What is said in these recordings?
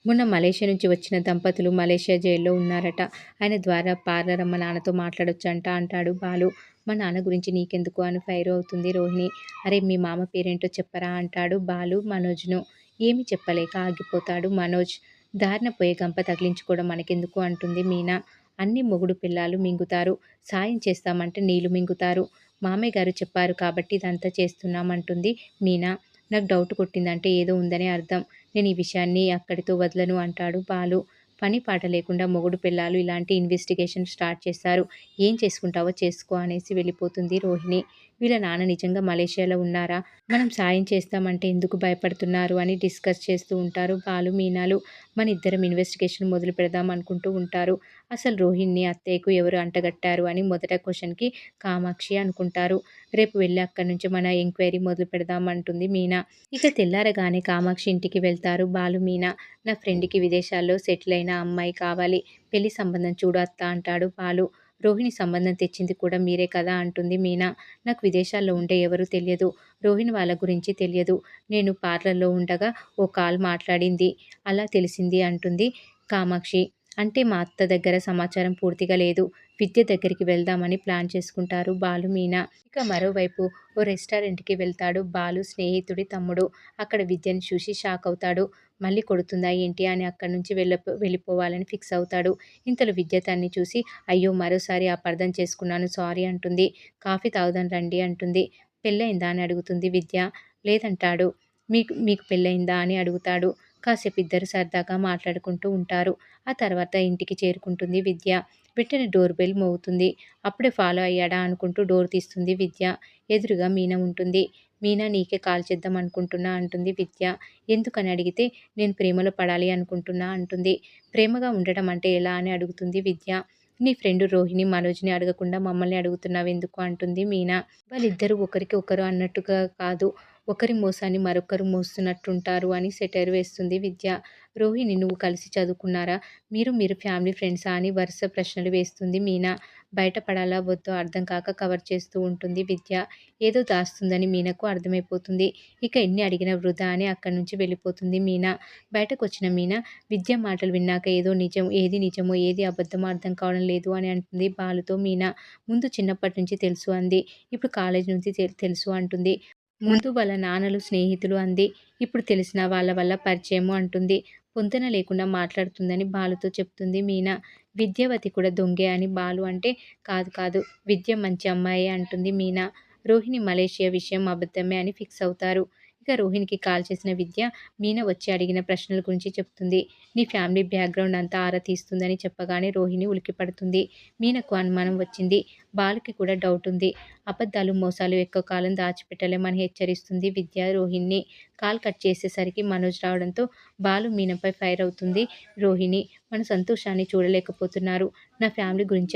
మొన్న మలేషియా నుంచి వచ్చిన దంపతులు మలేషియా జైల్లో ఉన్నారట. ఆయన ద్వారా పార్లరమ్మ నాన్నతో మాట్లాడొచ్చంట అంటాడు బాలు. మా నాన్న గురించి నీకెందుకు అని ఫైర్ అవుతుంది రోహిణి. అరే మీ మామ పేరేంటో చెప్పరా అంటాడు బాలు మనోజ్ను. ఏమీ చెప్పలేక ఆగిపోతాడు మనోజ్. దారిన పోయే గంప తగిలించుకోవడం మనకెందుకు అంటుంది మీనా. అన్ని మొగుడు పిల్లాలు మింగుతారు. సాయం చేస్తామంటే నీళ్లు మింగుతారు. మామయ్య గారు చెప్పారు కాబట్టి ఇదంతా చేస్తున్నాం అంటుంది మీనా. నాకు డౌట్ కొట్టిందంటే ఏదో ఉందనే అర్థం. నేను ఈ విషయాన్ని అక్కడితో వదలను అంటాడు బాలు. పని పాట లేకుండా మొగుడు పెళ్ళాలు ఇలాంటి ఇన్వెస్టిగేషన్ స్టార్ట్ చేశారు. ఏం చేసుకుంటావో చేసుకో అనేసి వెళ్ళిపోతుంది రోహిణి. వీళ్ళ నాన్న నిజంగా మలేషియాలో ఉన్నారా? మనం సాయం చేస్తామంటే ఎందుకు భయపడుతున్నారు అని డిస్కస్ చేస్తూ ఉంటారు బాలు మీనాలు. మన ఇద్దరం ఇన్వెస్టిగేషన్ మొదలు పెడదాం అనుకుంటూ ఉంటారు. అసలు రోహిణిని అత్తయ్యకు ఎవరు అంటగట్టారు అని మొదట క్వశ్చన్కి కామాక్షి అనుకుంటారు. రేపు వెళ్ళి అక్కడి నుంచి మన ఎంక్వైరీ మొదలు పెడదాం అంటుంది మీనా. ఇక తెల్లారగానే కామాక్షి ఇంటికి వెళ్తారు బాలు మీనా. నా ఫ్రెండ్కి విదేశాల్లో సెటిల్ అయిన అమ్మాయి కావాలి. పెళ్లి సంబంధం చూడు అత్త అంటాడు బాలు. రోహిణి సంబంధం తెచ్చింది కూడా మీరే కదా అంటుంది మీనా. నాకు విదేశాల్లో ఉండే ఎవరూ తెలియదు. రోహిణి వాళ్ళ గురించి తెలియదు. నేను పార్లర్లో ఉండగా ఓ కాల్ మాట్లాడింది. అలా తెలిసింది అంటుంది కామాక్షి. అంటే మా అత్త దగ్గర సమాచారం పూర్తిగా లేదు. విద్య దగ్గరికి వెళ్దామని ప్లాన్ చేసుకుంటారు బాలు మీనా. ఇక మరోవైపు ఓ రెస్టారెంట్కి వెళ్తాడు బాలు స్నేహితుడి తమ్ముడు. అక్కడ విద్యను చూసి షాక్ అవుతాడు. మళ్ళీ కొడుతుందా ఏంటి అని అక్కడి నుంచి వెళ్ళిపోవాలని ఫిక్స్ అవుతాడు. ఇంతలో విద్య తన్ని చూసి అయ్యో మరోసారి అపార్థం చేసుకున్నాను సారీ అంటుంది. కాఫీ తాగుదాం రండి అంటుంది. పెళ్ళయిందా అని అడుగుతుంది విద్య. లేదంటాడు. మీకు మీకు పెళ్ళయిందా అని అడుగుతాడు. కాసేపు ఇద్దరు సరదాగా మాట్లాడుకుంటూ ఉంటారు. ఆ తర్వాత ఇంటికి చేరుకుంటుంది విద్య. వెంటనే డోర్ బెల్ మోగుతుంది. అప్పుడే ఫాలో అయ్యాడా అనుకుంటూ డోర్ తీస్తుంది విద్య. ఎదురుగా మీనా ఉంటుంది. మీనా నీకే కాల్ చేద్దాం అనుకుంటున్నా అంటుంది విద్య. ఎందుకని అడిగితే నేను ప్రేమలో పడాలి అనుకుంటున్నా అంటుంది. ప్రేమగా ఉండడం అంటే ఎలా అని అడుగుతుంది విద్య. నీ ఫ్రెండ్ రోహిణి మనోజ్ని అడగకుండా మమ్మల్ని అడుగుతున్నావెందుకు అంటుంది మీనా. వాళ్ళిద్దరూ ఒకరికి ఒకరు అన్నట్టుగా కాదు. ఒకరి మోసాన్ని మరొకరు మోస్తున్నట్టుంటారు అని సెటైర్ వేస్తుంది విద్య. రోహిణి నువ్వు కలిసి చదువుకున్నారా? మీరు ఫ్యామిలీ ఫ్రెండ్సా అని వరుస ప్రశ్నలు వేస్తుంది మీనా. బయటపడాలా వద్దో అర్థం కాక కవర్ చేస్తూ ఉంటుంది విద్య. ఏదో దాస్తుందని మీనాకు అర్థమైపోతుంది. ఇక ఎన్ని అడిగినా వృధా అని అక్కడి నుంచి వెళ్ళిపోతుంది మీనా. బయటకొచ్చిన మీనా విద్య మాటలు విన్నాక ఏది నిజమో ఏది అబద్ధమో అర్థం కావడం లేదు అని అంటుంది బాలుతో మీనా. ముందు చిన్నప్పటి నుంచి తెలుసు అంది. ఇప్పుడు కాలేజ్ నుంచి తెలుసు అంటుంది. ముందు వాళ్ళ నాన్నలు స్నేహితులు అంది. ఇప్పుడు తెలిసిన వాళ్ళ వల్ల పరిచయము అంటుంది. పొంతన లేకుండా మాట్లాడుతుందని బాలుతో చెప్తుంది మీనా. విద్యావతి కూడా దొంగే అని బాలు అంటే కాదు కాదు విద్య మంచి అమ్మాయే అంటుంది మీనా. రోహిణి మలేషియా విషయం అబద్ధమే అని ఫిక్స్ అవుతారు. ఇక రోహిణికి కాల్ చేసిన విద్య మీనా వచ్చి అడిగిన ప్రశ్నల గురించి చెప్తుంది. నీ ఫ్యామిలీ బ్యాక్గ్రౌండ్ అంతా ఆరా తీస్తుందని చెప్పగానే రోహిణి ఉలిక్కిపడుతుంది. మీనకు అనుమానం వచ్చింది. బాలుకి కూడా డౌట్ ఉంది. అబద్ధాలు మోసాలు ఎక్కువ కాలం దాచిపెట్టలేమని హెచ్చరిస్తుంది విద్య రోహిణిని. కాల్ కట్ చేసేసరికి మనోజ్ రావడంతో బాలు మీనపై ఫైర్ అవుతుంది రోహిణి. మన సంతోషాన్ని చూడలేకపోతున్నారు. నా ఫ్యామిలీ గురించి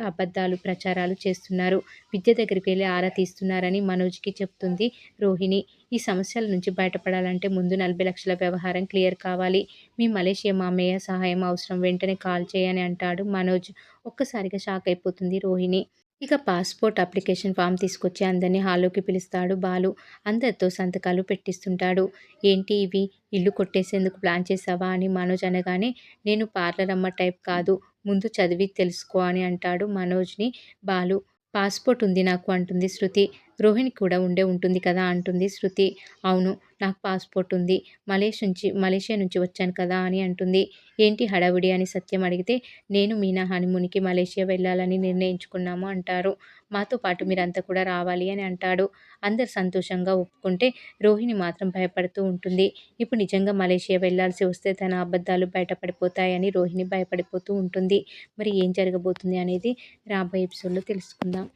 అబద్ధాలు ప్రచారాలు చేస్తున్నారు. విద్య దగ్గరికి వెళ్ళి ఆరా తీస్తున్నారని మనోజ్కి చెప్తుంది రోహిణి. ఈ సమస్యల నుంచి బయటపడాలంటే ముందు 40 లక్షల వ్యవహారం క్లియర్ కావాలి. మీ మలేషియా మామయ్య సహాయం అవసరం వెంటనే కాల్ చేయని అంటాడు మనోజ్. ఒక్కసారిగా షాక్ అయిపోతుంది రోహిణి. ఇక పాస్‌పోర్ట్ అప్లికేషన్ ఫామ్ తీసుకొచ్చి అందరిని హాల్లోకి పిలుస్తాడు బాలు. అందరితో సంతకాలు పెట్టిస్తుంటాడు. ఏంటి ఇవి? ఇల్లు కొట్టేసేందుకు ప్లాన్ చేశావా అని మనోజ్ అనగానే నేను పార్లరమ్మ టైప్ కాదు. ముందు చదివి తెలుసుకో అని అంటాడు మనోజ్‌ని బాలు. పాస్‌పోర్ట్ ఉంది నాకు అంటుంది శృతి. రోహిణికి కూడా ఉండే ఉంటుంది కదా అంటుంది శృతి. అవును నాకు పాస్‌పోర్ట్ ఉంది. మలేషియా నుంచి వచ్చాను కదా అని అంటుంది. ఏంటి హడావిడి అని సత్యం అడిగితే నేను మీనా హనీమూన్‌కి మలేషియా వెళ్ళాలని నిర్ణయించుకున్నాము అంటారు. మాతో పాటు మీరంతా కూడా రావాలి అని అంటాడు. అందరు సంతోషంగా ఒప్పుకుంటే రోహిణి మాత్రం భయపడుతూ ఉంటుంది. ఇప్పుడు నిజంగా మలేషియా వెళ్ళాల్సి వస్తే తన అబద్ధాలు బయటపడిపోతాయని రోహిణి భయపడిపోతూ ఉంటుంది. మరి ఏం జరగబోతుంది అనేది రాబోయే ఎపిసోడ్‌లో తెలుసుకుందాం.